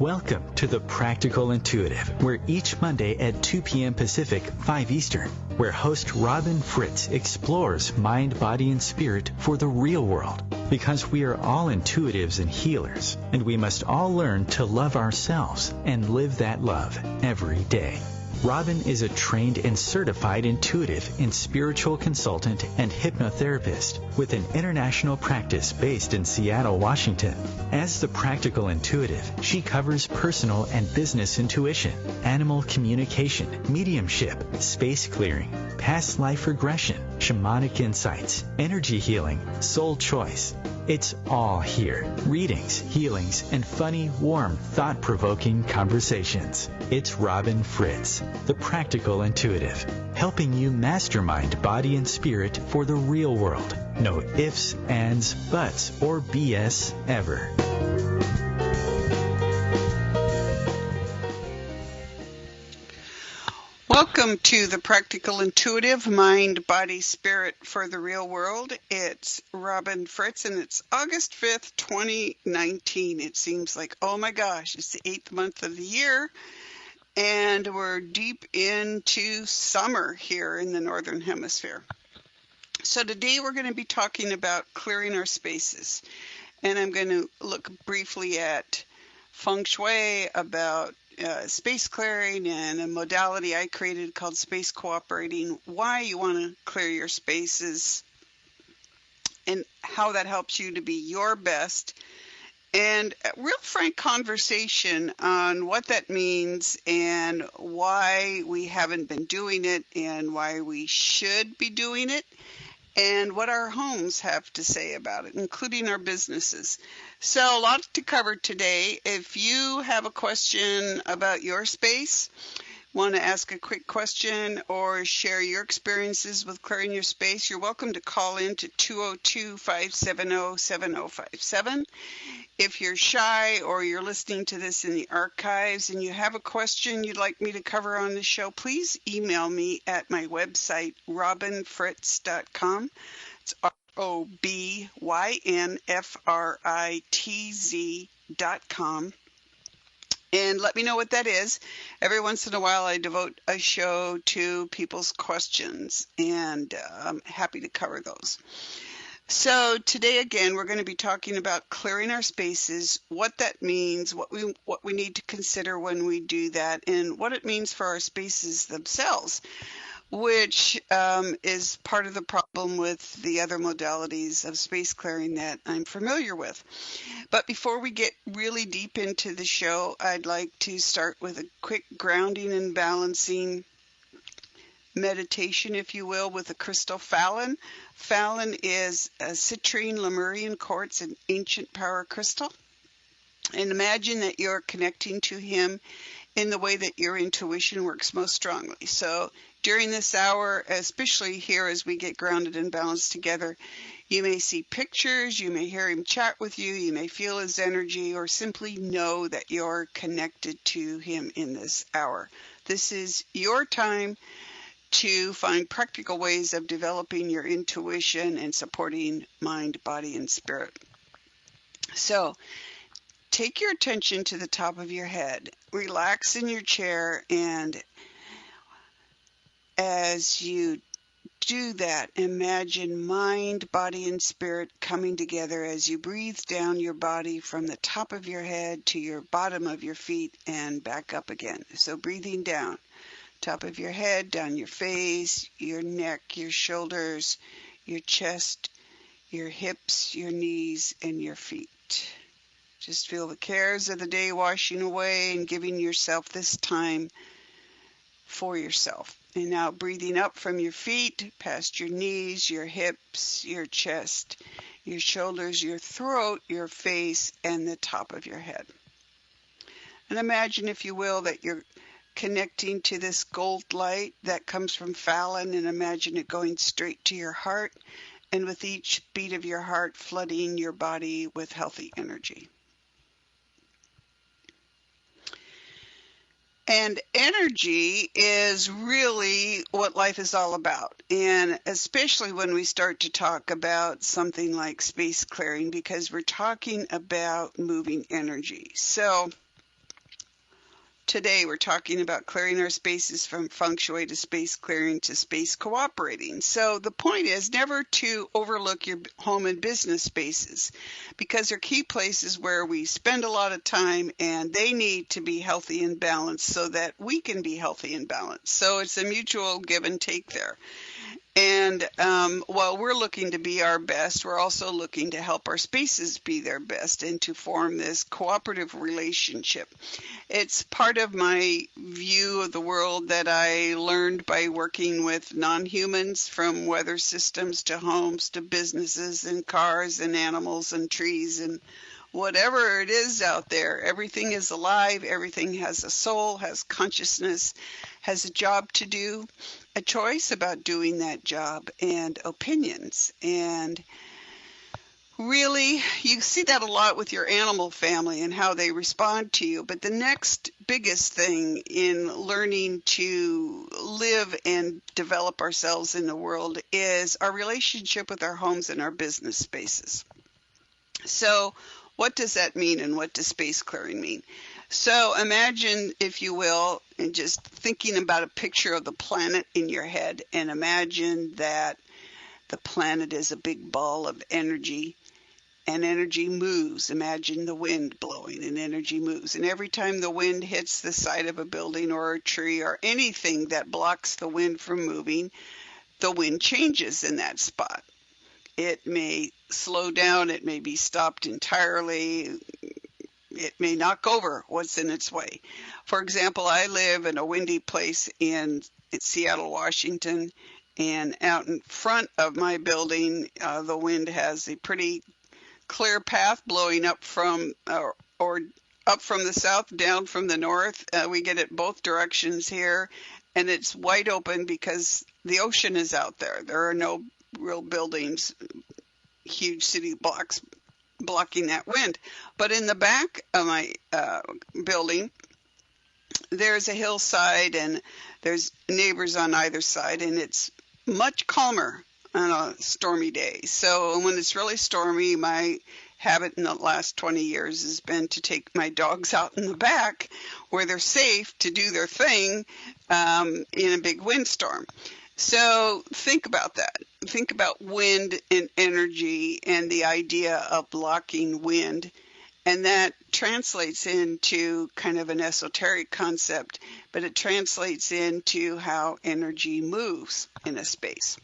Welcome to The Practical Intuitive, where each Monday at 2 p.m. Pacific, 5 Eastern, where host Robin Fritz explores mind, body, and spirit for the real world. Because we are all intuitives and healers, and we must all learn to love ourselves and live that love every day. Robin is a trained and certified intuitive and spiritual consultant and hypnotherapist with an international practice based in Seattle, Washington. As the Practical Intuitive, she covers personal and business intuition, animal communication, mediumship, space clearing, past life regression, shamanic insights, energy healing, soul choice. It's all here. Readings, healings, and funny, warm, thought-provoking conversations. It's Robin Fritz, the Practical Intuitive, helping you mastermind body and spirit for the real world. No ifs, ands, buts, or BS ever. Welcome to the Practical Intuitive, Mind, Body, Spirit for the Real World. It's Robin Fritz, and it's August 5th, 2019. It seems like, oh my gosh, it's the 8th month of the year, and we're deep into summer here in the Northern Hemisphere. So today we're going to be talking about clearing our spaces, and I'm going to look briefly at Feng Shui, about space clearing, and a modality I created called space cooperating, why you want to clear your spaces and how that helps you to be your best, and a real frank conversation on what that means and why we haven't been doing it and why we should be doing it, and what our homes have to say about it, including our businesses. So a lot to cover today. If you have a question about your space, want to ask a quick question, or share your experiences with clearing your space, you're welcome to call in to 202-570-7057. If you're shy or you're listening to this in the archives and you have a question you'd like me to cover on the show, please email me at my website, robinfritz.com. It's ROBYNFRITZ.com. And let me know what that is. Every once in a while, I devote a show to people's questions, and I'm happy to cover those. So today, again, we're going to be talking about clearing our spaces, what that means, what we need to consider when we do that, and what it means for our spaces themselves, which is part of the problem with the other modalities of space clearing that I'm familiar with. But before we get really deep into the show, I'd like to start with a quick grounding and balancing meditation, if you will, with the crystal Fallon. Fallon is a citrine Lemurian quartz, an ancient power crystal. And imagine that you're connecting to him in the way that your intuition works most strongly. So during this hour, especially here as we get grounded and balanced together, you may see pictures, you may hear him chat with you, you may feel his energy, or simply know that you're connected to him in this hour. This is your time to find practical ways of developing your intuition and supporting mind, body, and spirit. So take your attention to the top of your head. Relax in your chair, and as you do that, imagine mind, body, and spirit coming together as you breathe down your body from the top of your head to your bottom of your feet and back up again. So breathing down. Top of your head, down your face, your neck, your shoulders, your chest, your hips, your knees, and your feet. Just feel the cares of the day washing away and giving yourself this time for yourself. And now breathing up from your feet, past your knees, your hips, your chest, your shoulders, your throat, your face, and the top of your head. And imagine, if you will, that you're connecting to this gold light that comes from Fallon, and imagine it going straight to your heart, and with each beat of your heart flooding your body with healthy energy. And energy is really what life is all about, and especially when we start to talk about something like space clearing, because we're talking about moving energy. So Today we're talking about clearing our spaces from Feng Shui to space clearing to space cooperating. So the point is never to overlook your home and business spaces, because they're key places where we spend a lot of time, and they need to be healthy and balanced so that we can be healthy and balanced. So it's a mutual give and take there. And while we're looking to be our best, we're also looking to help our spaces be their best and to form this cooperative relationship. It's part of my view of the world that I learned by working with non-humans, from weather systems to homes to businesses and cars and animals and trees and whatever it is out there. Everything is alive. Everything has a soul, has consciousness, has a job to do, a choice about doing that job, and opinions. And really, you see that a lot with your animal family and how they respond to you. But the next biggest thing in learning to live and develop ourselves in the world is our relationship with our homes and our business spaces. So what does that mean, and what does space clearing mean? So imagine, if you will, and just thinking about a picture of the planet in your head, and imagine that the planet is a big ball of energy, and energy moves. Imagine the wind blowing, and energy moves. And every time the wind hits the side of a building or a tree or anything that blocks the wind from moving, the wind changes in that spot. It may slow down, it may be stopped entirely, it may knock over what's in its way. For example, I live in a windy place in Seattle, Washington, and out in front of my building, the wind has a pretty clear path blowing up from, or up from the south, down from the north. We get it both directions here, and it's wide open because the ocean is out there. There are no real buildings, huge city blocks blocking that wind. But in the back of my building, there's a hillside and there's neighbors on either side, and it's much calmer on a stormy day. So when it's really stormy, my habit in the last 20 years has been to take my dogs out in the back where they're safe to do their thing in a big windstorm. So think about that. Think about wind and energy and the idea of blocking wind. And that translates into kind of an esoteric concept, but it translates into how energy moves in a space.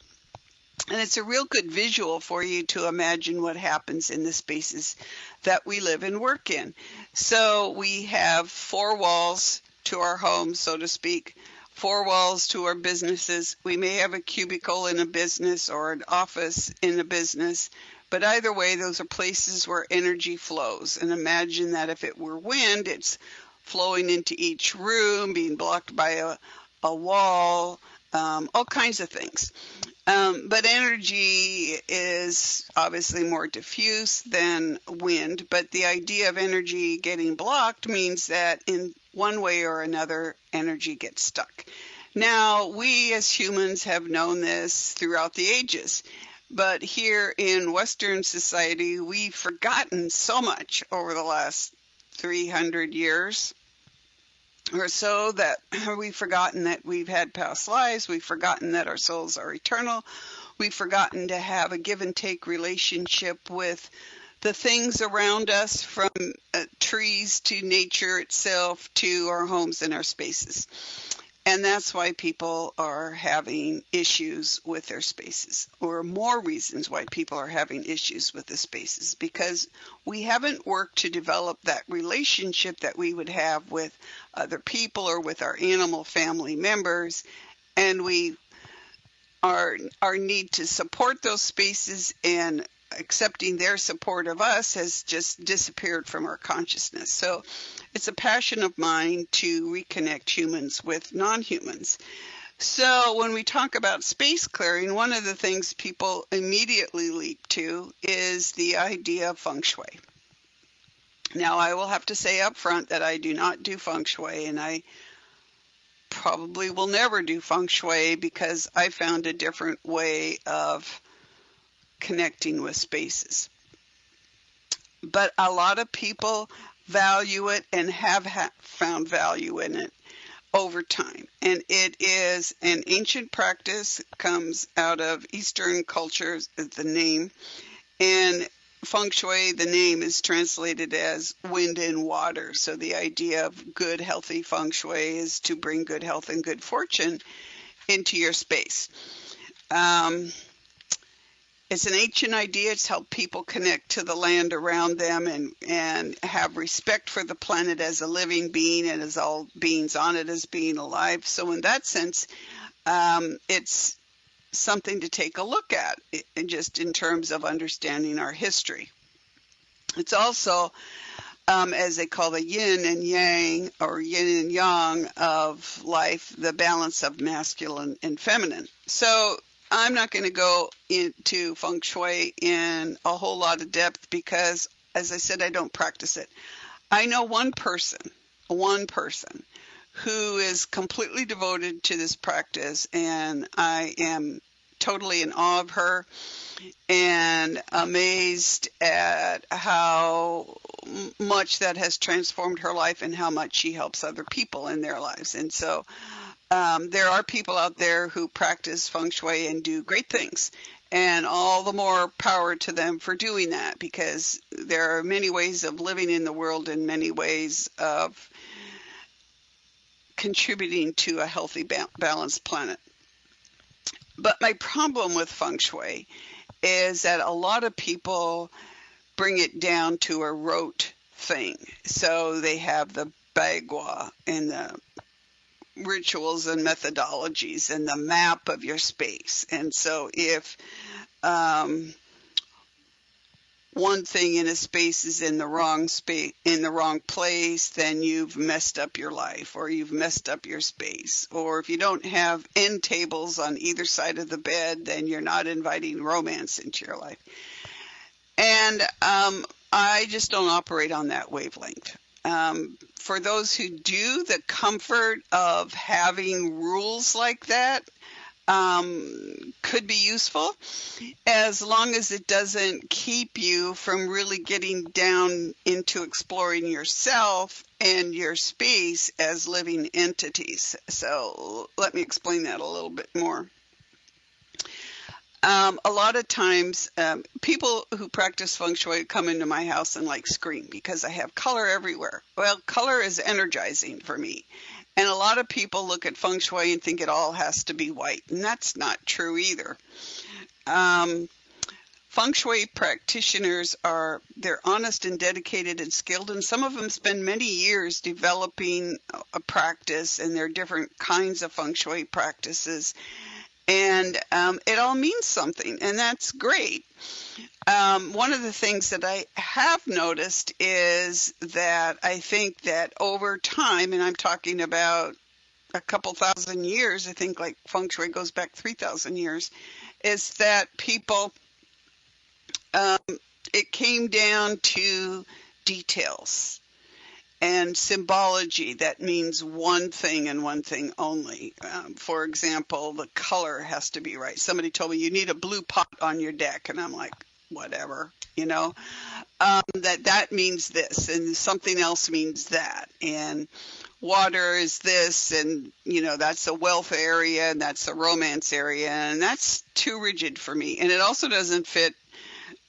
And it's a real good visual for you to imagine what happens in the spaces that we live and work in. So we have four walls to our home, so to speak. Four walls to our businesses. We may have a cubicle in a business or an office in a business, but either way, those are places where energy flows. And imagine that if it were wind, it's flowing into each room, being blocked by a wall, all kinds of things. But energy is obviously more diffuse than wind, but the idea of energy getting blocked means that in one way or another, energy gets stuck. Now, we as humans have known this throughout the ages, but here in Western society, we've forgotten so much over the last 300 years or so that we've forgotten that we've had past lives. We've forgotten that our souls are eternal. We've forgotten to have a give and take relationship with the things around us, from trees to nature itself to our homes and our spaces. And that's why people are having issues with their spaces, or more reasons why people are having issues with the spaces, because we haven't worked to develop that relationship that we would have with other people or with our animal family members. And our need to support those spaces and accepting their support of us has just disappeared from our consciousness. So it's a passion of mine to reconnect humans with non-humans. So when we talk about space clearing, one of the things people immediately leap to is the idea of Feng Shui. Now, I will have to say up front that I do not do Feng Shui, and I probably will never do Feng Shui because I found a different way of connecting with spaces. But a lot of people value it and have found value in it over time. And it is an ancient practice, comes out of Eastern cultures, the name. And Feng Shui, the name, is translated as wind and water. So the idea of good, healthy Feng Shui is to bring good health and good fortune into your space. It's an ancient idea. It's helped people connect to the land around them and have respect for the planet as a living being and as all beings on it as being alive. So in that sense, it's something to take a look at, just in terms of understanding our history. It's also, as they call the yin and yang, or yin and yang of life, the balance of masculine and feminine. So I'm not going to go into Feng Shui in a whole lot of depth because, as I said, I don't practice it. I know one person who is completely devoted to this practice, and I am totally in awe of her and amazed at how much that has transformed her life and how much she helps other people in their lives. And so there are people out there who practice Feng Shui and do great things, and all the more power to them for doing that, because there are many ways of living in the world and many ways of contributing to a healthy, balanced planet. But my problem with Feng Shui is that a lot of people bring it down to a rote thing. So they have the bagua and the rituals and methodologies and the map of your space. And so if one thing in a space is in the wrong place, then you've messed up your life, or you've messed up your space. Or if you don't have end tables on either side of the bed, then you're not inviting romance into your life. And I just don't operate on that wavelength. For those who do, the comfort of having rules like that could be useful, as long as it doesn't keep you from really getting down into exploring yourself and your space as living entities. So let me explain that a little bit more. A lot of times, people who practice Feng Shui come into my house and scream because I have color everywhere. Well, color is energizing for me. And a lot of people look at Feng Shui and think it all has to be white, and that's not true either. Feng Shui practitioners they're honest and dedicated and skilled, and some of them spend many years developing a practice, and there are different kinds of Feng Shui practices. And it all means something, and that's great. One of the things that I have noticed is that I think that over time, and I'm talking about a couple thousand years, I think Feng Shui goes back 3,000 years, is that people, it came down to details and symbology that means one thing and one thing only. For example, the color has to be right. Somebody told me you need a blue pot on your deck, and I'm like, whatever, that means this, and something else means that, and water is this, and that's a wealth area, and that's a romance area, and that's too rigid for me. And it also doesn't fit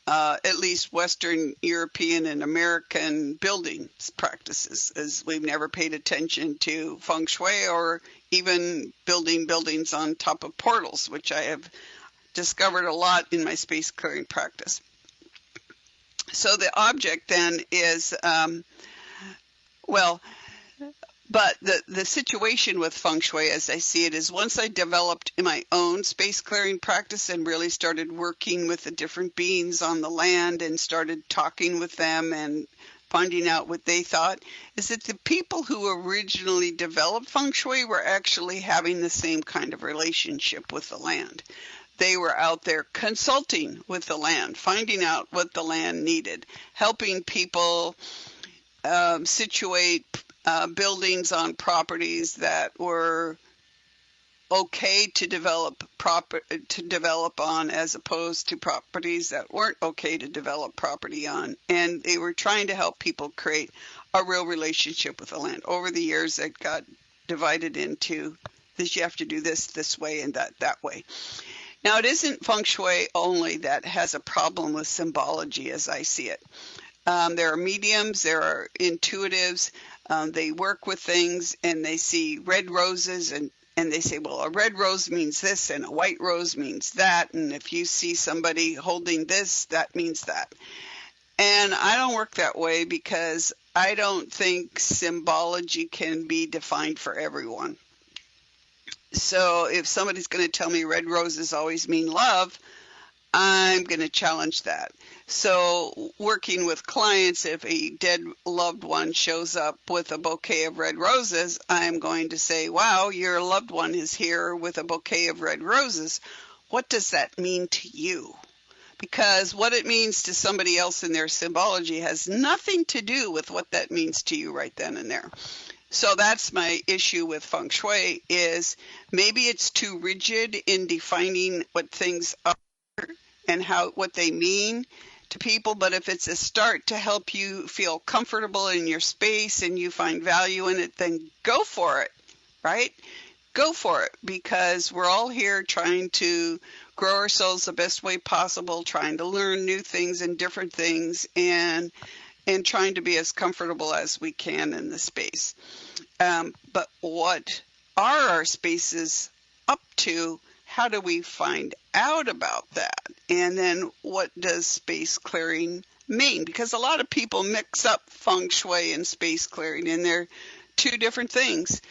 at least Western European and American building practices, as we've never paid attention to Feng Shui or even building buildings on top of portals, which I have discovered a lot in my space clearing practice. So the object then is, but the situation with Feng Shui, as I see it, is once I developed my own space clearing practice and really started working with the different beings on the land and started talking with them and finding out what they thought, is that the people who originally developed Feng Shui were actually having the same kind of relationship with the land. They were out there consulting with the land, finding out what the land needed, helping people situate buildings on properties that were okay to develop on, as opposed to properties that weren't okay to develop property on. And they were trying to help people create a real relationship with the land. Over the years, it got divided into this, you have to do this way and that way. Now, it isn't Feng Shui only that has a problem with symbology as I see it. There are mediums, there are intuitives, they work with things and they see red roses and they say, well, a red rose means this and a white rose means that. And if you see somebody holding this, that means that. And I don't work that way because I don't think symbology can be defined for everyone. So if somebody's going to tell me red roses always mean love, I'm going to challenge that. So working with clients, if a dead loved one shows up with a bouquet of red roses, I'm going to say, wow, your loved one is here with a bouquet of red roses. What does that mean to you? Because what it means to somebody else in their symbology has nothing to do with what that means to you right then and there. So that's my issue with Feng Shui, is maybe it's too rigid in defining what things are and what they mean to people. But if it's a start to help you feel comfortable in your space and you find value in it, then go for it, right? Go for it, because we're all here trying to grow ourselves the best way possible, trying to learn new things and different things, and trying to be as comfortable as we can in the space. But what are our spaces up to? How do we find out about that? And then what does space clearing mean? Because a lot of people mix up Feng Shui and space clearing, and they're two different things.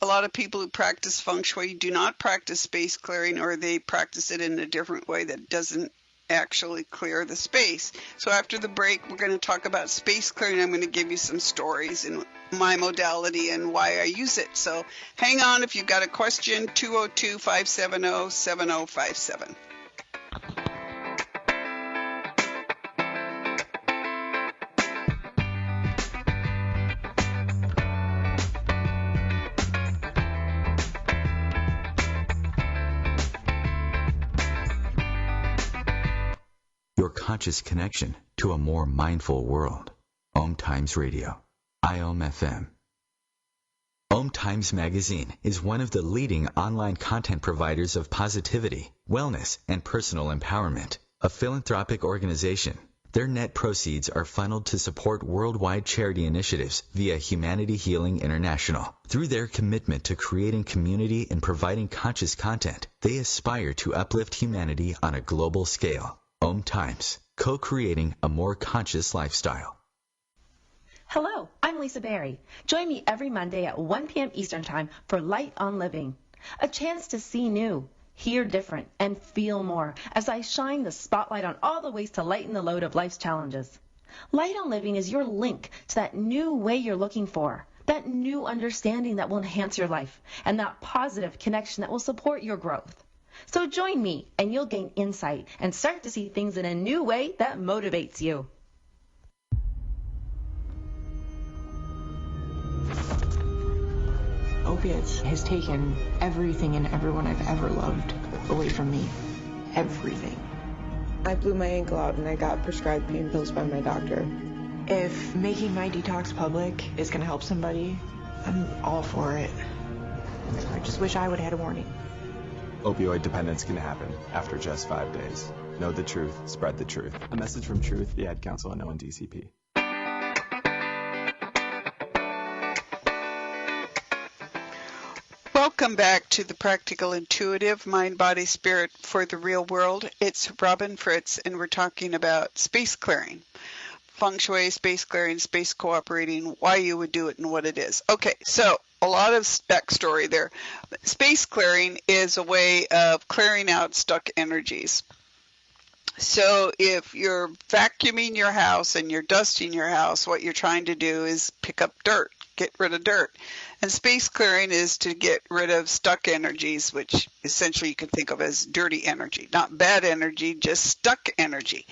A lot of people who practice Feng Shui do not practice space clearing, or they practice it in a different way that doesn't actually clear the space. So after the break, we're going to talk about space clearing. I'm going to give you some stories in my modality and why I use it. So hang on if you've got a question, 202-570-7057. Your conscious connection to a more mindful world. OMTimes Radio, IOM-FM. OMTimes Magazine is one of the leading online content providers of positivity, wellness, and personal empowerment. A philanthropic organization, their net proceeds are funneled to support worldwide charity initiatives via Humanity Healing International. Through their commitment to creating community and providing conscious content, they aspire to uplift humanity on a global scale. OMTimes, co-creating a more conscious lifestyle. Hello, I'm Lisa Berry. Join me every Monday at 1 p.m. Eastern Time for Light on Living, a chance to see new, hear different, and feel more as I shine the spotlight on all the ways to lighten the load of life's challenges. Light on Living is your link to that new way you're looking for, that new understanding that will enhance your life, and that positive connection that will support your growth. So join me, and you'll gain insight and start to see things in a new way that motivates you. Opiates has taken everything and everyone I've ever loved away from me. Everything. I blew my ankle out and I got prescribed pain pills by my doctor. If making my detox public is going to help somebody, I'm all for it. I just wish I would have had a warning. Opioid dependence can happen after just 5 days. Know the truth, spread the truth. A message from Truth, the Ad Council, and ONDCP. Welcome back to the Practical Intuitive Mind, Body, Spirit for the Real World. It's Robin Fritz, and we're talking about space clearing. Feng Shui, space clearing, space cooperating, why you would do it and what it is. Okay, so a lot of backstory there. Space clearing is a way of clearing out stuck energies. So if you're vacuuming your house and you're dusting your house, what you're trying to do is pick up dirt, get rid of dirt. And space clearing is to get rid of stuck energies, which essentially you can think of as dirty energy. Not bad energy, just stuck energy.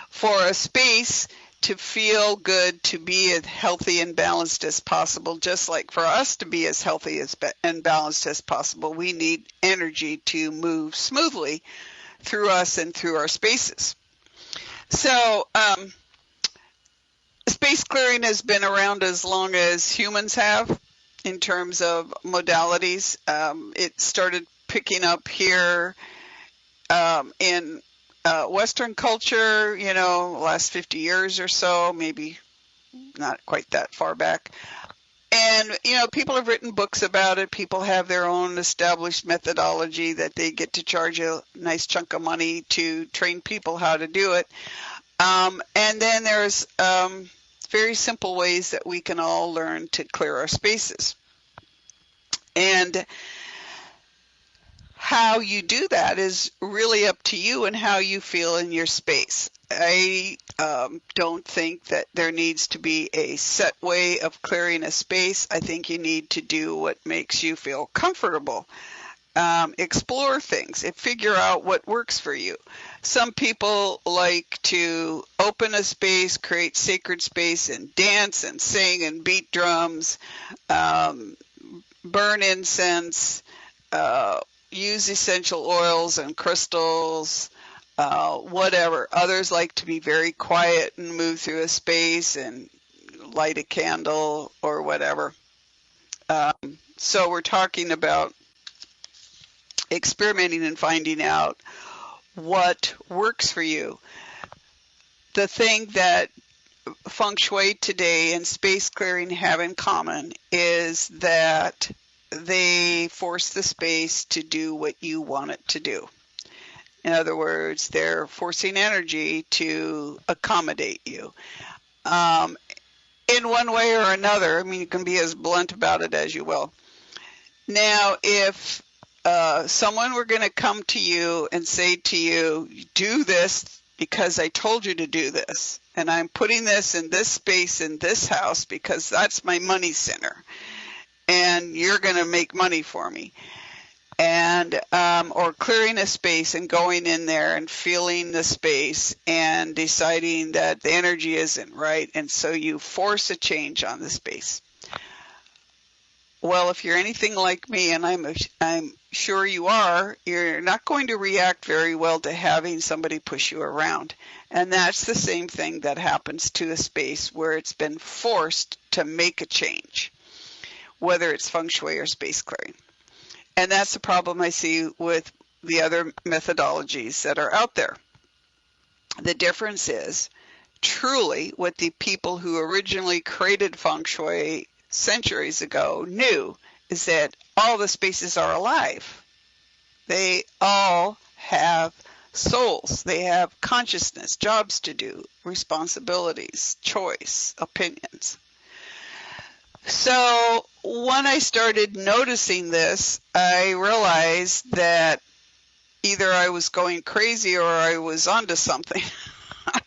For a space to feel good, to be as healthy and balanced as possible, just like for us to be as healthy and balanced as possible, we need energy to move smoothly through us and through our spaces. So space clearing has been around as long as humans have in terms of modalities. It started picking up here in Western culture, last 50 years or so, maybe not quite that far back. And, people have written books about it. People have their own established methodology that they get to charge a nice chunk of money to train people how to do it. And then there's very simple ways that we can all learn to clear our spaces. And how you do that is really up to you and how you feel in your space. I don't think that there needs to be a set way of clearing a space. I think you need to do what makes you feel comfortable. Explore things and figure out what works for you. Some people like to open a space, create sacred space, and dance and sing and beat drums, burn incense, use essential oils and crystals, whatever. Others like to be very quiet and move through a space and light a candle or whatever. So we're talking about experimenting and finding out what works for you. The thing that Feng Shui today and space clearing have in common is that they force the space to do what you want it to do. In other words, they're forcing energy to accommodate you. In one way or another, you can be as blunt about it as you will. Now, if someone were going to come to you and say to you, do this because I told you to do this, and I'm putting this in this space in this house because that's my money center, and you're going to make money for me, and or clearing a space and going in there and feeling the space and deciding that the energy isn't right, and so you force a change on the space. Well, if you're anything like me, and I'm sure you are, you're not going to react very well to having somebody push you around. And that's the same thing that happens to a space where it's been forced to make a change, whether it's Feng Shui or space clearing. And that's the problem I see with the other methodologies that are out there. The difference is truly what the people who originally created Feng Shui centuries ago knew is that all the spaces are alive. They all have souls. They have consciousness, jobs to do, responsibilities, choice, opinions. So when I started noticing this, I realized that either I was going crazy or I was onto something.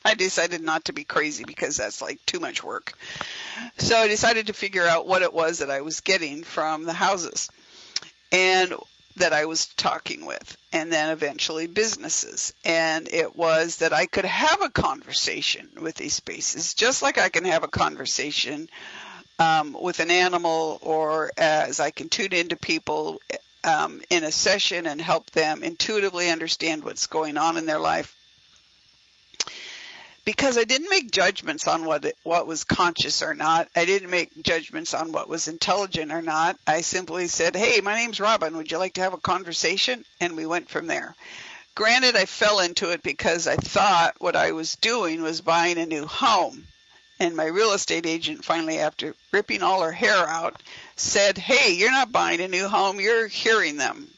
I decided not to be crazy because that's like too much work. So I decided to figure out what it was that I was getting from the houses and that I was talking with, and then eventually businesses. And it was that I could have a conversation with these spaces, just like I can have a conversation with an animal, or as I can tune into people in a session and help them intuitively understand what's going on in their life. Because I didn't make judgments on what was conscious or not. I didn't make judgments on what was intelligent or not. I simply said, hey, my name's Robin. Would you like to have a conversation? And we went from there. Granted, I fell into it because I thought what I was doing was buying a new home. And my real estate agent finally, after ripping all her hair out, said, hey, you're not buying a new home. You're hearing them.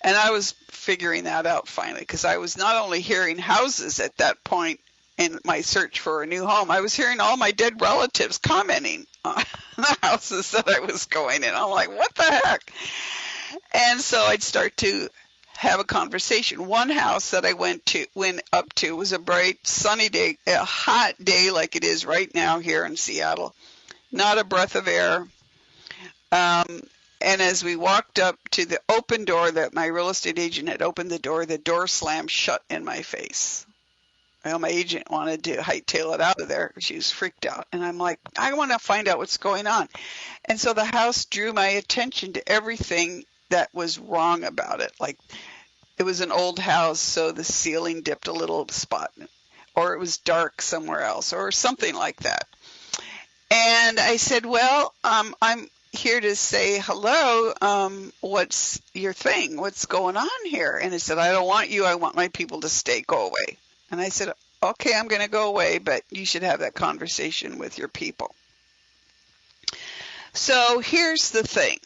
And I was figuring that out finally, because I was not only hearing houses at that point in my search for a new home, I was hearing all my dead relatives commenting on the houses that I was going in. I'm like, what the heck? And so I'd start to have a conversation. One house that I went up to was a bright, sunny day, a hot day like it is right now here in Seattle. Not a breath of air. And as we walked up to the open door that my real estate agent had opened the door slammed shut in my face. Well, my agent wanted to hightail it out of there. She was freaked out. And I'm like, I want to find out what's going on. And so the house drew my attention to everything that was wrong about it. Like, it was an old house, so the ceiling dipped a little spot, or it was dark somewhere else, or something like that. And I said, well, I'm here to say hello. What's your thing? What's going on here? And it said, I don't want you. I want my people to stay. Go away. And I said, okay, I'm going to go away, but you should have that conversation with your people. So here's the thing.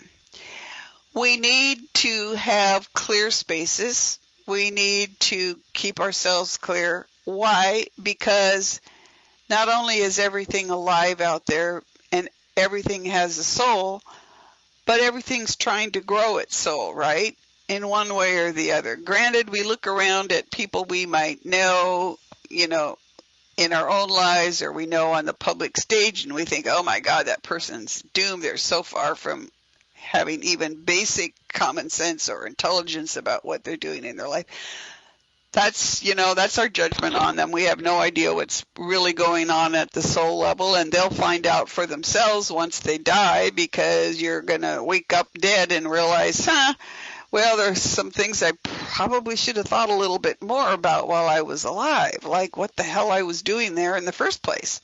We need to have clear spaces. We need to keep ourselves clear. Why? Because not only is everything alive out there and everything has a soul, but everything's trying to grow its soul, right? In one way or the other. Granted, we look around at people we might know, in our own lives, or we know on the public stage, and we think, oh my God, that person's doomed. They're so far from having even basic common sense or intelligence about what they're doing in their life. That's our judgment on them. We have no idea what's really going on at the soul level, and they'll find out for themselves once they die, because you're going to wake up dead and realize, well, there's some things I probably should have thought a little bit more about while I was alive, like what the hell I was doing there in the first place.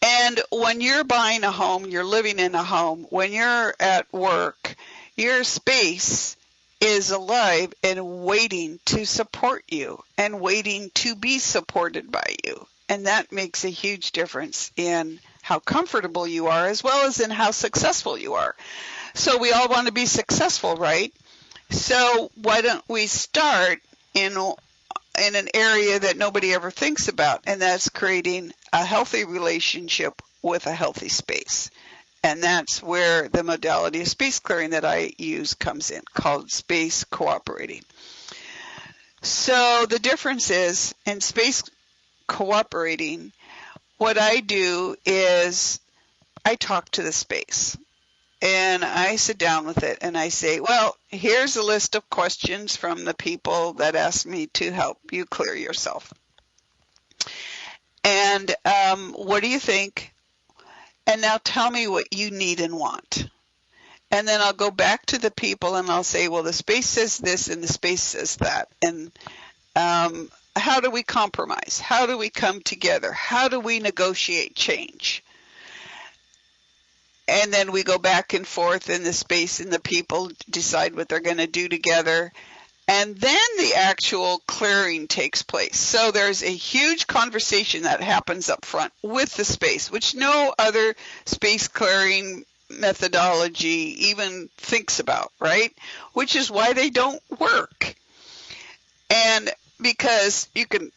And when you're buying a home, you're living in a home, when you're at work, your space is alive and waiting to support you and waiting to be supported by you. And that makes a huge difference in how comfortable you are, as well as in how successful you are. So we all want to be successful, right? So why don't we start in an area that nobody ever thinks about, and that's creating a healthy relationship with a healthy space. And that's where the modality of space clearing that I use comes in, called space cooperating. So the difference is, in space cooperating, what I do is I talk to the space. And I sit down with it and I say, well, here's a list of questions from the people that asked me to help you clear yourself. And what do you think? And now tell me what you need and want. And then I'll go back to the people and I'll say, well, the space says this and the space says that. And how do we compromise? How do we come together? How do we negotiate change? And then we go back and forth, in the space and the people decide what they're going to do together. And then the actual clearing takes place. So there's a huge conversation that happens up front with the space, which no other space clearing methodology even thinks about, right? Which is why they don't work. And because you can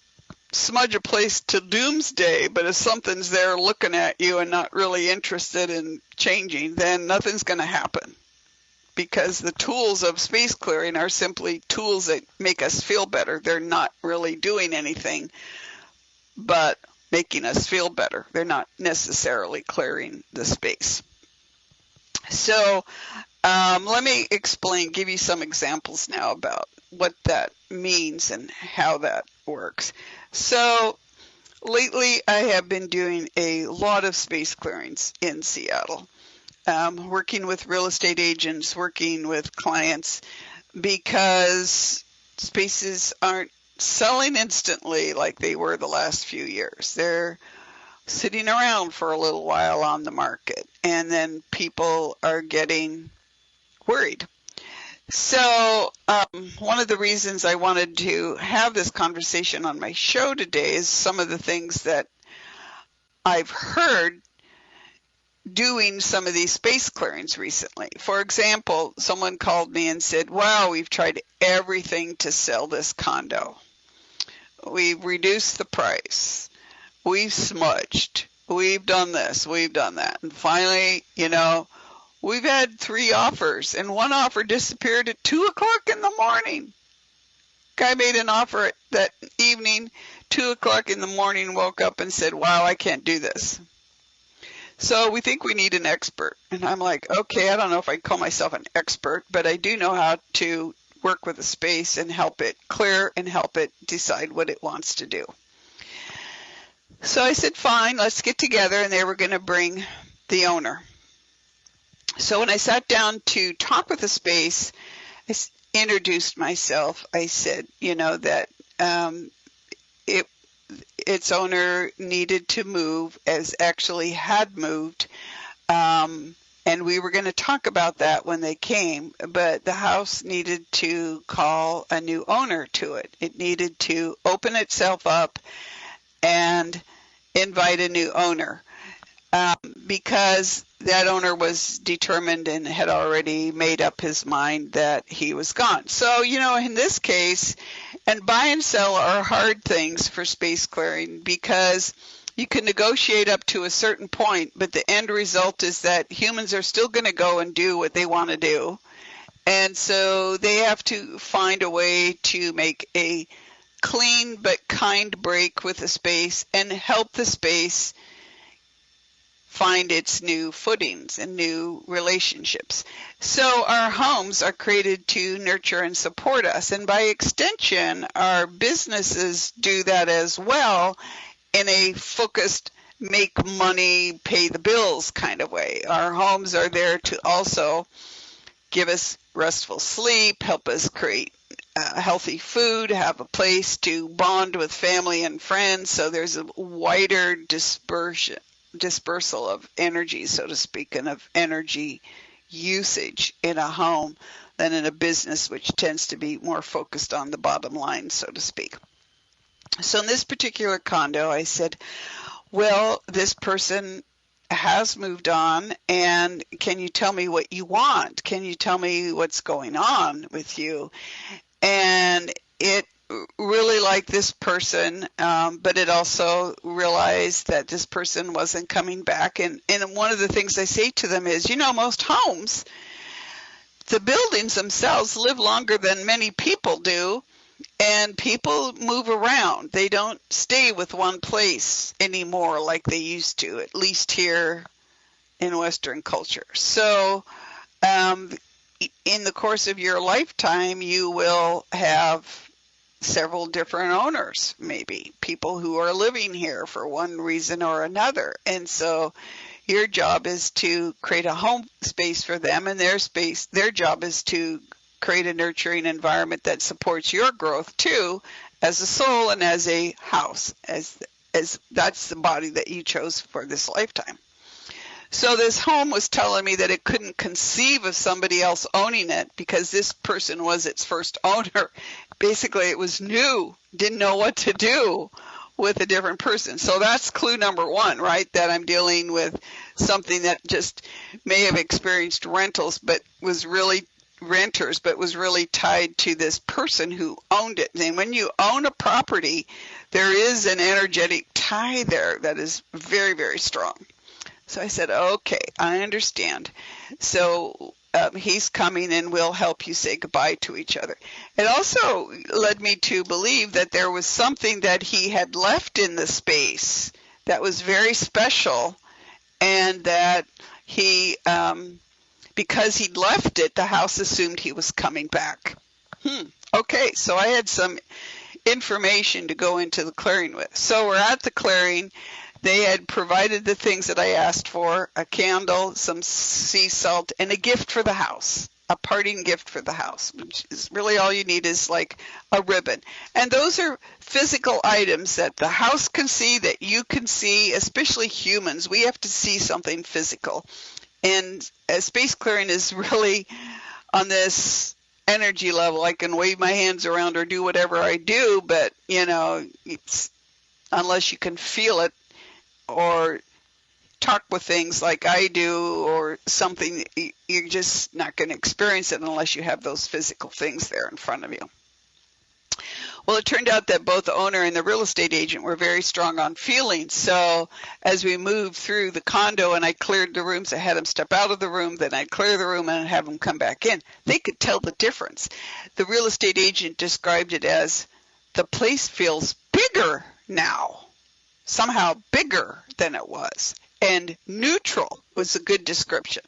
smudge a place to doomsday, but if something's there looking at you and not really interested in changing, then nothing's going to happen. Because the tools of space clearing are simply tools that make us feel better. They're not really doing anything but making us feel better. They're not necessarily clearing the space. So let me give you some examples now about what that means and how that works. So lately I have been doing a lot of space clearings in Seattle, working with real estate agents, working with clients, because spaces aren't selling instantly like they were the last few years. They're sitting around for a little while on the market, and then people are getting worried. So one of the reasons I wanted to have this conversation on my show today is some of the things that I've heard doing some of these space clearings recently. For example, someone called me and said, wow, we've tried everything to sell this condo. We've reduced the price. We've smudged. We've done this. We've done that. And finally, we've had 3 offers, and one offer disappeared at 2 o'clock in the morning. Guy made an offer that evening, 2 o'clock in the morning, woke up and said, wow, I can't do this. So we think we need an expert. And I'm like, okay, I don't know if I call myself an expert, but I do know how to work with a space and help it clear and help it decide what it wants to do. So I said, fine, let's get together, and they were going to bring the owner. So when I sat down to talk with the space, I introduced myself. I said, that its owner needed to move, as actually had moved, and we were going to talk about that when they came, but the house needed to call a new owner to it. It needed to open itself up and invite a new owner, because that owner was determined and had already made up his mind that he was gone. So, in this case, and buy and sell are hard things for space clearing, because you can negotiate up to a certain point, but the end result is that humans are still going to go and do what they want to do. And so they have to find a way to make a clean but kind break with the space and help the space find its new footings and new relationships. So our homes are created to nurture and support us. And by extension, our businesses do that as well, in a focused, make money, pay the bills kind of way. Our homes are there to also give us restful sleep, help us create healthy food, have a place to bond with family and friends. So there's a wider dispersal of energy, so to speak, and of energy usage in a home than in a business, which tends to be more focused on the bottom line, so to speak. So in this particular condo, I said, well, this person has moved on, and can you tell me what you want? Can you tell me what's going on with you? And it really liked this person, but it also realized that this person wasn't coming back. And one of the things I say to them is, most homes, the buildings themselves live longer than many people do, and people move around. They don't stay with one place anymore like they used to, at least here in Western culture. So in the course of your lifetime, you will have several different owners, maybe people who are living here for one reason or another. And so your job is to create a home space for them, and their job is to create a nurturing environment that supports your growth too, as a soul and as a house, as that's the body that you chose for this lifetime. So this home was telling me that it couldn't conceive of somebody else owning it because this person was its first owner. Basically, it was new, didn't know what to do with a different person. So that's clue number one, right? That I'm dealing with something that just may have experienced rentals, but was really tied to this person who owned it. And when you own a property, there is an energetic tie there that is very, very strong. So I said, okay, I understand. So he's coming and we'll help you say goodbye to each other. It also led me to believe that there was something that he had left in the space that was very special, and that he, because he'd left it, the house assumed he was coming back. Okay, so I had some information to go into the clearing with. So we're at the clearing. They had provided the things that I asked for, a candle, some sea salt, and a gift for the house, a parting gift for the house, which is really all you need is like a ribbon. And those are physical items that the house can see, that you can see, especially humans. We have to see something physical. And space clearing is really on this energy level. I can wave my hands around or do whatever I do, but, it's unless you can feel it, or talk with things like I do, or something, you're just not going to experience it unless you have those physical things there in front of you. Well, it turned out that both the owner and the real estate agent were very strong on feelings. So as we moved through the condo and I cleared the rooms, I had them step out of the room, then I'd clear the room and have them come back in. They could tell the difference. The real estate agent described it as, the place feels bigger now. Somehow bigger than it was. And neutral was a good description,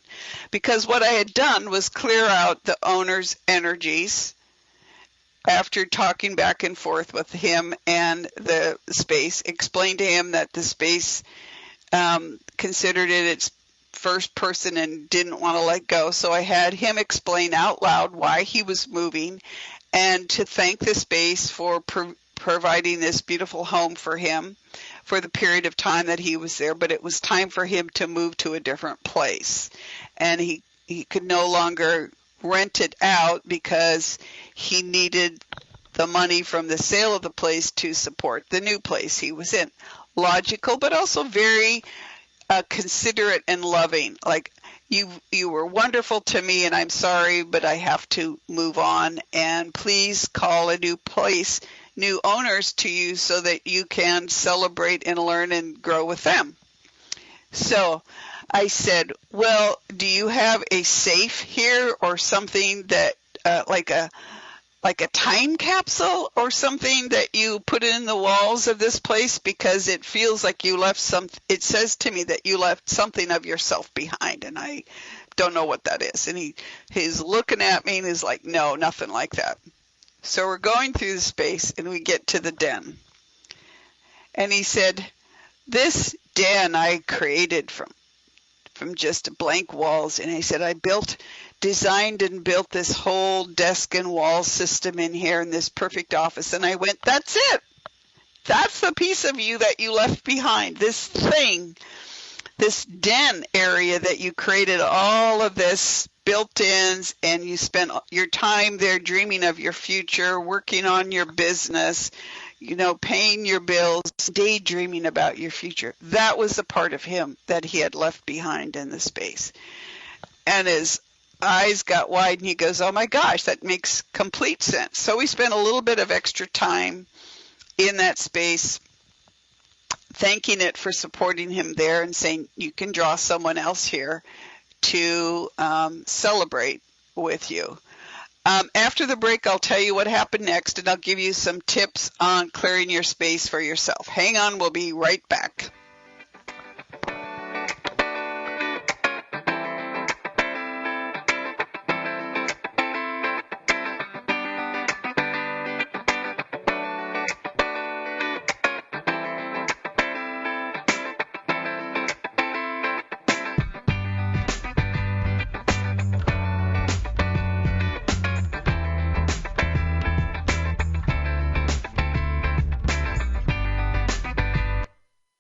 because what I had done was clear out the owner's energies after talking back and forth with him and the space, explained to him that the space considered it its first person and didn't want to let go. So I had him explain out loud why he was moving and to thank the space for providing this beautiful home for him for the period of time that he was there. But it was time for him to move to a different place. And he could no longer rent it out because he needed the money from the sale of the place to support the new place he was in. Logical, but also very considerate and loving. Like, you were wonderful to me, and I'm sorry, but I have to move on. And please call a new place, new owners to you so that you can celebrate and learn and grow with them. So I said, well, do you have a safe here or something that like a time capsule or something that you put in the walls of this place, because it feels like you left it says to me that you left something of yourself behind, and I don't know what that is. And he's looking at me and he's like, no, nothing like that. So we're going through the space and we get to the den. And he said, this den I created from just blank walls. And he said, I designed and built this whole desk and wall system in here in this perfect office. And I went, that's it. That's the piece of you that you left behind. This thing, this den area that you created, all of this built-ins, and you spent your time there dreaming of your future, working on your business, paying your bills, daydreaming about your future. That was the part of him that he had left behind in the space. And his eyes got wide and he goes, oh my gosh, that makes complete sense. So we spent a little bit of extra time in that space, thanking it for supporting him there and saying, you can draw someone else here to celebrate with you. After the break, I'll tell you what happened next, and I'll give you some tips on clearing your space for yourself. Hang on, we'll be right back.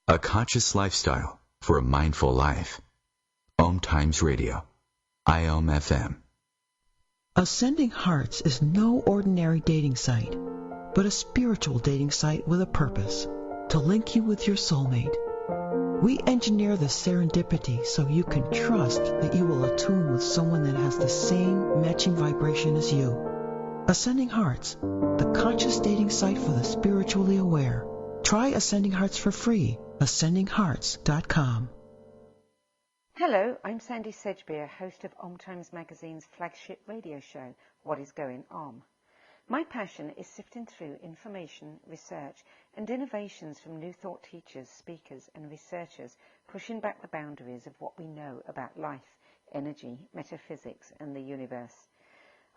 A conscious lifestyle for a mindful life. OMTimes Radio. IOM FM. Ascending Hearts is no ordinary dating site, but a spiritual dating site with a purpose, to link you with your soulmate. We engineer the serendipity so you can trust that you will attune with someone that has the same matching vibration as you. Ascending Hearts, the conscious dating site for the spiritually aware. Try Ascending Hearts for free. AscendingHearts.com. Hello, I'm Sandy Sedgbeer, host of OMTimes Magazine's flagship radio show, What is Going On? My passion is sifting through information, research, and innovations from new thought teachers, speakers, and researchers pushing back the boundaries of what we know about life, energy, metaphysics, and the universe.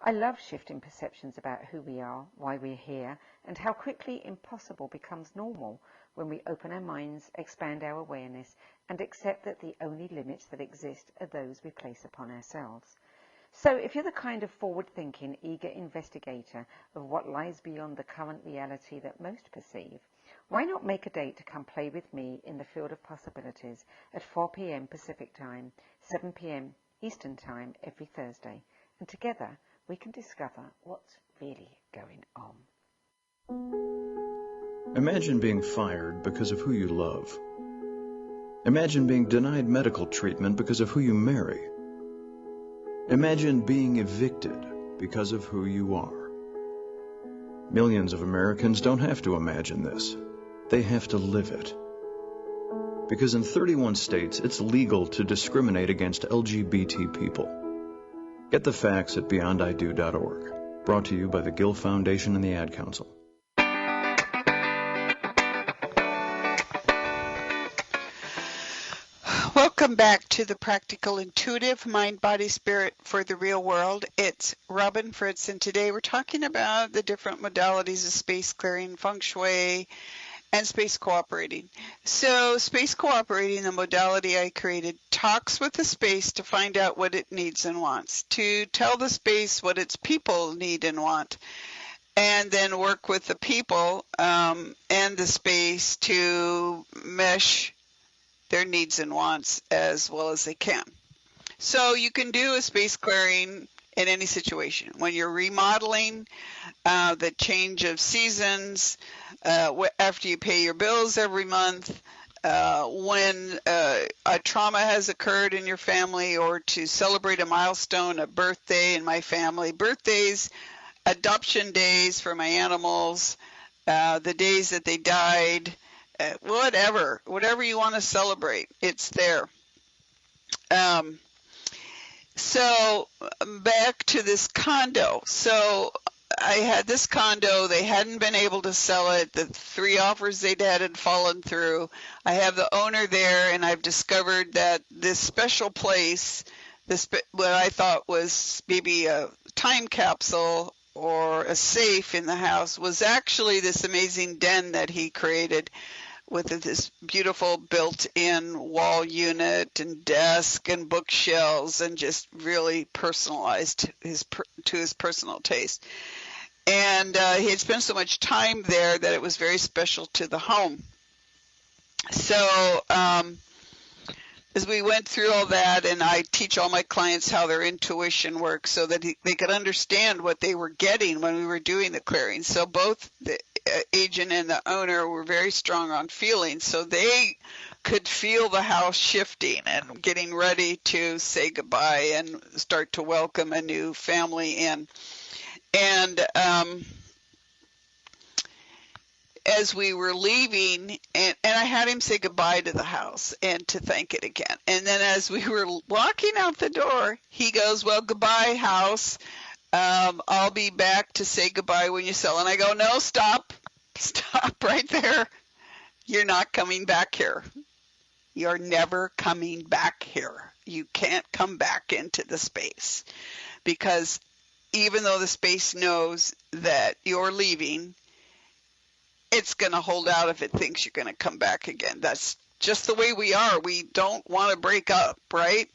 I love shifting perceptions about who we are, why we're here, and how quickly impossible becomes normal when we open our minds, expand our awareness, and accept that the only limits that exist are those we place upon ourselves. So if you're the kind of forward-thinking, eager investigator of what lies beyond the current reality that most perceive, why not make a date to come play with me in the field of possibilities at 4 p.m. Pacific Time, 7 p.m. Eastern Time every Thursday, and together we can discover what's really going on. Imagine being fired because of who you love. Imagine being denied medical treatment because of who you marry. Imagine being evicted because of who you are. Millions of Americans don't have to imagine this. They have to live it. Because in 31 states, it's legal to discriminate against LGBT people. Get the facts at beyondido.org. Brought to you by the Gill Foundation and the Ad Council. Welcome back to the Practical Intuitive Mind, Body, Spirit for the Real World. It's Robin Fritz, and today we're talking about the different modalities of space clearing, Feng Shui, and space cooperating. So space cooperating, the modality I created, talks with the space to find out what it needs and wants, to tell the space what its people need and want, and then work with the people and the space to mesh their needs and wants as well as they can. So you can do a space clearing in any situation. When you're remodeling, the change of seasons, after you pay your bills every month, when a trauma has occurred in your family, or to celebrate a milestone, a birthday in my family, birthdays, adoption days for my animals, the days that they died, whatever you want to celebrate, it's there. So back to this condo. So I had this condo. They hadn't been able to sell it. The 3 offers they'd had fallen through. I have the owner there, and I've discovered that this special place, what I thought was maybe a time capsule or a safe in the house, was actually this amazing den that he created with this beautiful built-in wall unit and desk and bookshelves, and just really personalized to his personal taste. And he had spent so much time there that it was very special to the home. So as we went through all that, and I teach all my clients how their intuition works so that they could understand what they were getting when we were doing the clearing. So both the agent and the owner were very strong on feeling, so they could feel the house shifting and getting ready to say goodbye and start to welcome a new family in. And as we were leaving, and I had him say goodbye to the house and to thank it again. And then as we were walking out the door, he goes, "Well, goodbye, house. I'll be back to say goodbye when you sell." And I go, "No, stop right there. You're not coming back here. You're never coming back here. You can't come back into the space, because even though the space knows that you're leaving, it's going to hold out if it thinks you're going to come back again. That's just the way we are. We don't want to break up, right?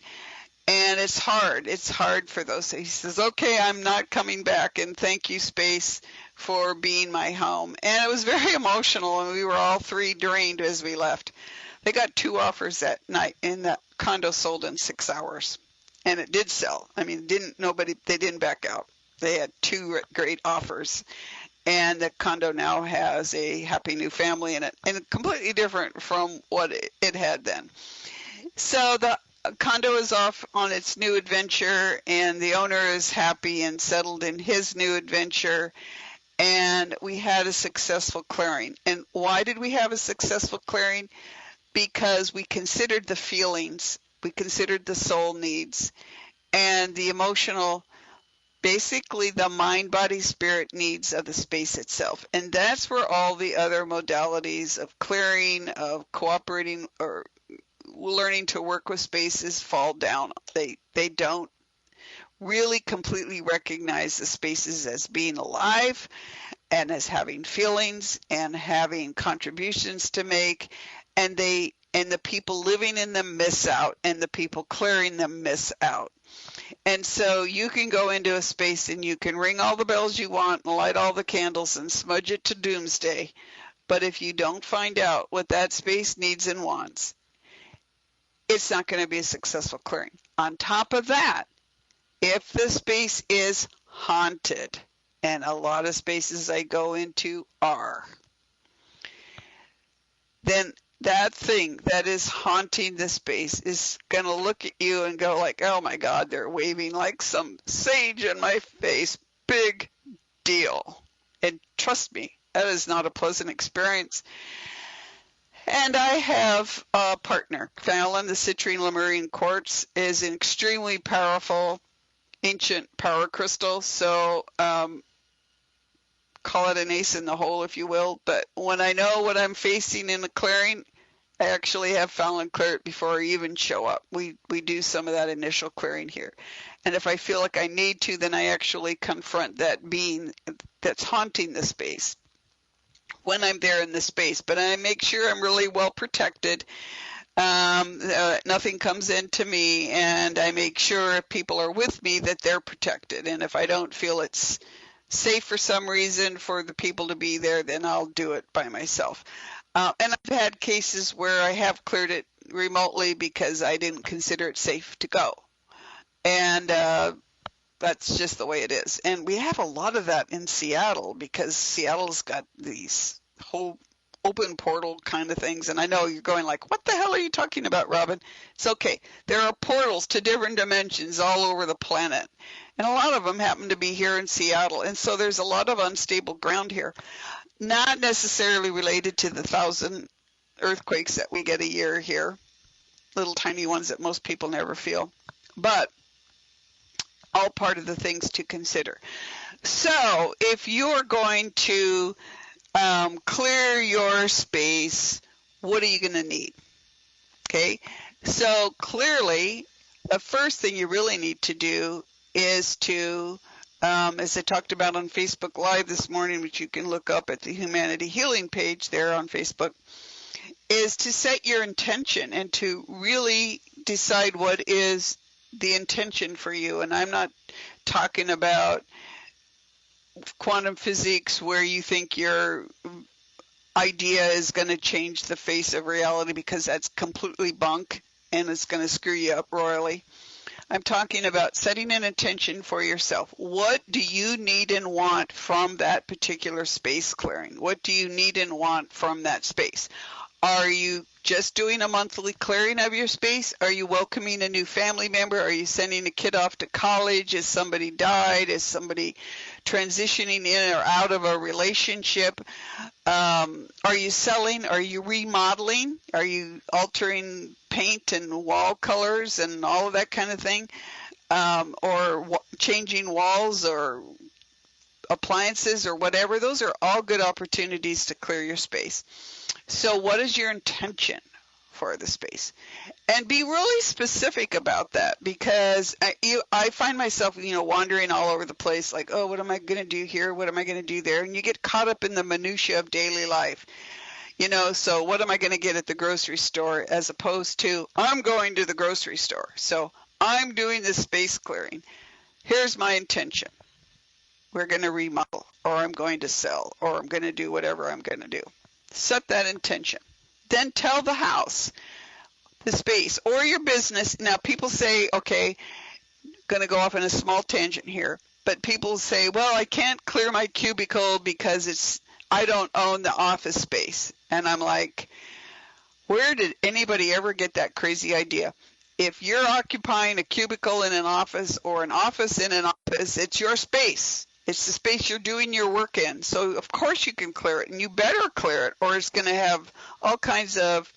And it's hard. It's hard for those. He says, "Okay, I'm not coming back, and thank you, space, for being my home." And it was very emotional, and we were all 3 drained as we left. They got 2 offers that night, and the condo sold in 6 hours. And it did sell. I mean, they didn't back out. They had 2 great offers. And the condo now has a happy new family in it, and completely different from what it had then. So the condo is off on its new adventure, and the owner is happy and settled in his new adventure. And we had a successful clearing. And why did we have a successful clearing? Because we considered the feelings, we considered the soul needs, and the emotional, basically the mind, body, spirit needs of the space itself. And that's where all the other modalities of clearing, of cooperating, or learning to work with spaces fall down. They don't really completely recognize the spaces as being alive and as having feelings and having contributions to make, and the people living in them miss out, and the people clearing them miss out. And so you can go into a space and you can ring all the bells you want and light all the candles and smudge it to doomsday. But if you don't find out what that space needs and wants, it's not going to be a successful clearing. On top of that, if the space is haunted, and a lot of spaces I go into are, then that thing that is haunting the space is going to look at you and go like, "Oh my God, they're waving like some sage in my face. Big deal." And trust me, that is not a pleasant experience. And I have a partner. Fallon, the citrine Lemurian quartz, is an extremely powerful ancient power crystal. So call it an ace in the hole, if you will. But when I know what I'm facing in a clearing, I actually have Fallon clear it before I even show up. We do some of that initial clearing here. And if I feel like I need to, then I actually confront that being that's haunting the space when I'm there in the space. But I make sure I'm really well protected. Nothing comes into me, and I make sure if people are with me that they're protected. And if I don't feel it's safe for some reason for the people to be there, then I'll do it by myself. And I've had cases where I have cleared it remotely because I didn't consider it safe to go. And that's just the way it is. And we have a lot of that in Seattle because Seattle's got these whole open portal kind of things. And I know you're going like, what the hell are you talking about, Robin? It's okay. There are portals to different dimensions all over the planet. And a lot of them happen to be here in Seattle. And so there's a lot of unstable ground here. Not necessarily related to the 1,000 earthquakes that we get a year here. Little tiny ones that most people never feel. But all part of the things to consider. So if you're going to clear your space, what are you going to need? Okay, so clearly the first thing you really need to do is to, as I talked about on Facebook Live this morning, which you can look up at the Humanity Healing page there on Facebook, is to set your intention and to really decide what is the intention for you. And I'm not talking about quantum physics where you think your idea is going to change the face of reality, because that's completely bunk and it's going to screw you up royally. I'm talking about setting an intention for yourself. What do you need and want from that particular space clearing? What do you need and want from that space? Are you just doing a monthly clearing of your space? Are you welcoming a new family member? Are you sending a kid off to college? Has somebody died? Is somebody transitioning in or out of a relationship? Are you selling? Are you remodeling? Are you altering paint and wall colors and all of that kind of thing? Or changing walls or appliances or whatever? Those are all good opportunities to clear your space. So what is your intention for the space? And be really specific about that, because I find myself, wandering all over the place like, oh, what am I going to do here? What am I going to do there? And you get caught up in the minutia of daily life. So what am I going to get at the grocery store, as opposed to I'm going to the grocery store. So I'm doing this space clearing. Here's my intention. We're going to remodel, or I'm going to sell, or I'm going to do whatever I'm going to do. Set that intention. Then tell the house, the space, or your business. Now, people say, okay, going to go off on a small tangent here, but people say, well, I can't clear my cubicle because I don't own the office space. And I'm like, where did anybody ever get that crazy idea? If you're occupying a cubicle in an office or an office in an office, it's your space. It's the space you're doing your work in. So, of course, you can clear it, and you better clear it, or it's going to have all kinds of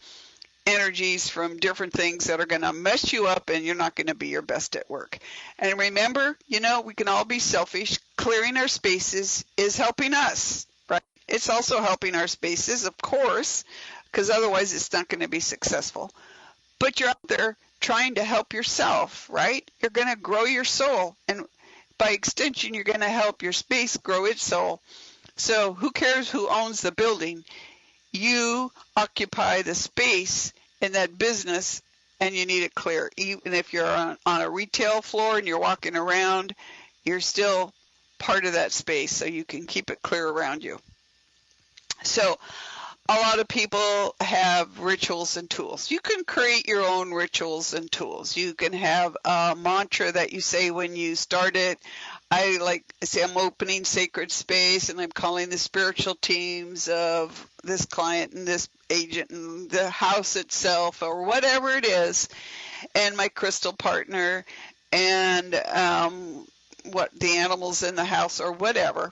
energies from different things that are going to mess you up, and you're not going to be your best at work. And remember, we can all be selfish. Clearing our spaces is helping us, right? It's also helping our spaces, of course, because otherwise it's not going to be successful. But you're out there trying to help yourself, right? You're going to grow your soul, and by extension, you're going to help your space grow its soul. So who cares who owns the building? You occupy the space in that business, and you need it clear. Even if you're on a retail floor and you're walking around, you're still part of that space, so you can keep it clear around you. So a lot of people have rituals and tools. You can create your own rituals and tools. You can have a mantra that you say when you start it. I say I'm opening sacred space, and I'm calling the spiritual teams of this client and this agent and the house itself, or whatever it is, and my crystal partner, and what the animals in the house, or whatever.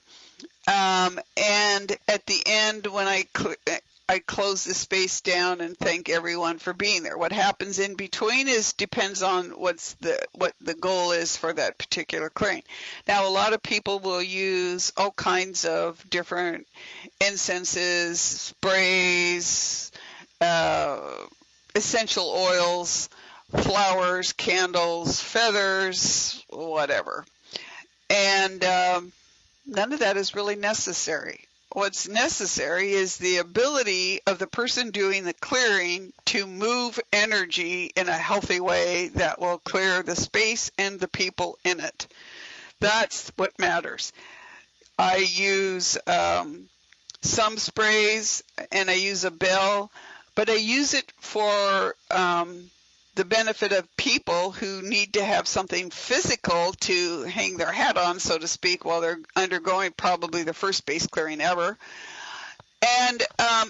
And at the end, when I close the space down and thank everyone for being there. What happens in between depends on what the goal is for that particular clearing. Now, a lot of people will use all kinds of different incenses, sprays, essential oils, flowers, candles, feathers, whatever. And none of that is really necessary. What's necessary is the ability of the person doing the clearing to move energy in a healthy way that will clear the space and the people in it. That's what matters. I use some sprays and I use a bell, but I use it for the benefit of people who need to have something physical to hang their hat on, so to speak, while they're undergoing probably the first space clearing ever. And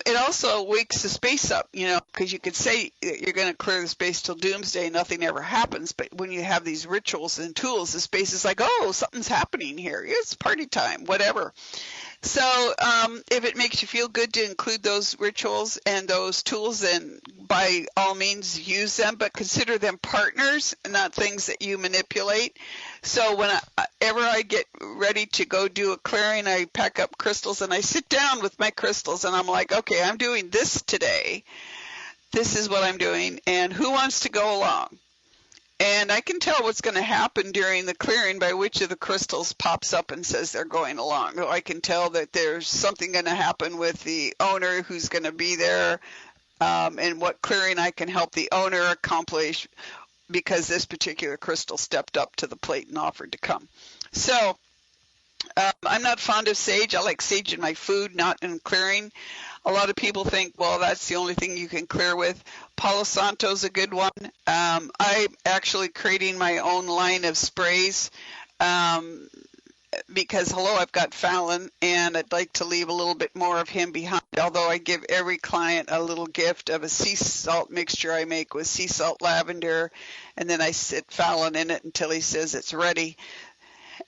it also wakes the space up, because you could say you're going to clear the space till doomsday, nothing ever happens. But when you have these rituals and tools, the space is like, oh, something's happening here. It's party time, whatever. So if it makes you feel good to include those rituals and those tools, then by all means use them, but consider them partners, not things that you manipulate. So whenever I get ready to go do a clearing, I pack up crystals and I sit down with my crystals and I'm like, okay, I'm doing this today. This is what I'm doing, and who wants to go along? And I can tell what's going to happen during the clearing by which of the crystals pops up and says they're going along. I can tell that there's something going to happen with the owner who's going to be there, and what clearing I can help the owner accomplish because this particular crystal stepped up to the plate and offered to come. So I'm not fond of sage. I like sage in my food, not in clearing. A lot of people think, well, that's the only thing you can clear with. Palo Santo's a good one. I'm actually creating my own line of sprays because, I've got Fallon, and I'd like to leave a little bit more of him behind, although I give every client a little gift of a sea salt mixture I make with sea salt lavender, and then I sit Fallon in it until he says it's ready.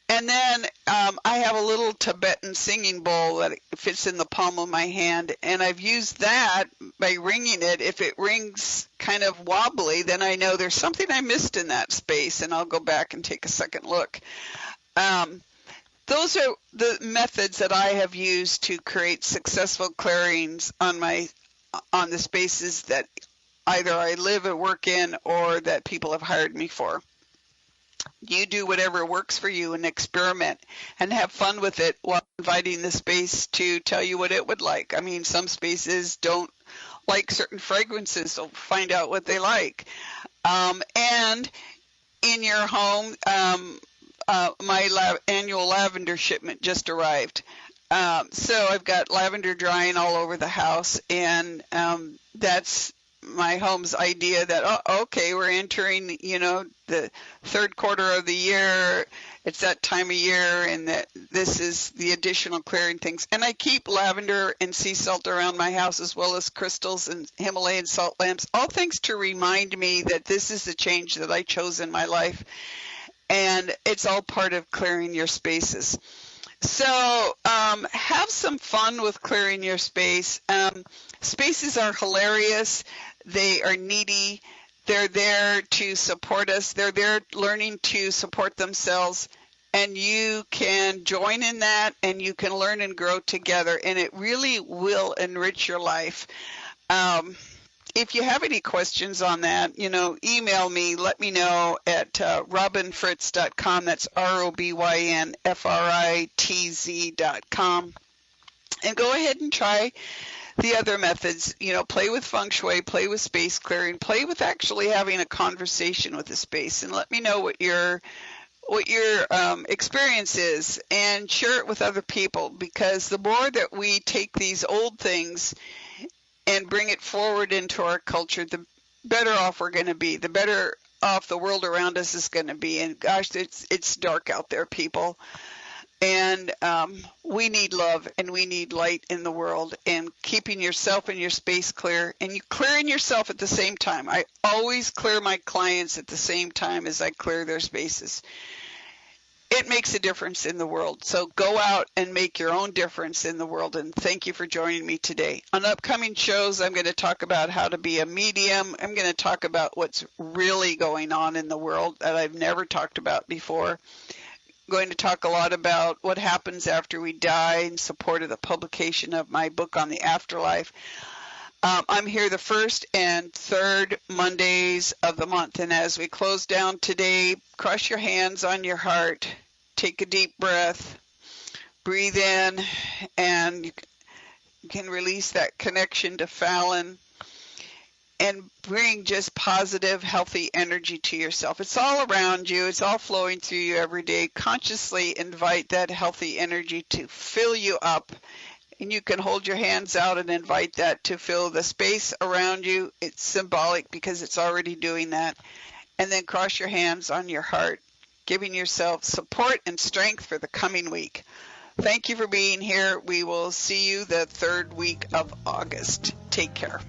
And then I have a little Tibetan singing bowl that fits in the palm of my hand, and I've used that by ringing it. If it rings kind of wobbly, then I know there's something I missed in that space, and I'll go back and take a second look. Those are the methods that I have used to create successful clearings on the spaces that either I live or work in or that people have hired me for. You do whatever works for you and experiment and have fun with it while inviting the space to tell you what it would like. I mean, some spaces don't like certain fragrances, so find out what they like. And in your home, my annual lavender shipment just arrived. So I've got lavender drying all over the house, and that's my home's idea that, okay, we're entering, the third quarter of the year. It's that time of year, and that this is the additional clearing things. And I keep lavender and sea salt around my house, as well as crystals and Himalayan salt lamps, all things to remind me that this is the change that I chose in my life. And it's all part of clearing your spaces. So have some fun with clearing your space. Spaces are hilarious. They are needy. They're there to support us. They're there learning to support themselves. And you can join in that, and you can learn and grow together. And it really will enrich your life. If you have any questions on that, email me. Let me know at robynfritz.com. That's ROBYNFRITZ.com. And go ahead and try the other methods. Play with Feng Shui, play with space clearing, play with actually having a conversation with the space, and let me know what your experience is, and share it with other people, because the more that we take these old things and bring it forward into our culture, the better off we're going to be, the better off the world around us is going to be. And gosh, it's dark out there, people. And we need love, and we need light in the world, and keeping yourself and your space clear, and you clearing yourself at the same time. I always clear my clients at the same time as I clear their spaces. It makes a difference in the world. So go out and make your own difference in the world. And thank you for joining me today. On upcoming shows, I'm going to talk about how to be a medium. I'm going to talk about what's really going on in the world that I've never talked about before. I'm going to talk a lot about what happens after we die in support of the publication of my book on the afterlife. I'm here the first and third Mondays of the month. And as we close down today, cross your hands on your heart, take a deep breath, breathe in, and you can release that connection to Fallon and bring just positive, healthy energy to yourself. It's all around you. It's all flowing through you every day. Consciously invite that healthy energy to fill you up. And you can hold your hands out and invite that to fill the space around you. It's symbolic because it's already doing that. And then cross your hands on your heart, giving yourself support and strength for the coming week. Thank you for being here. We will see you the third week of August. Take care.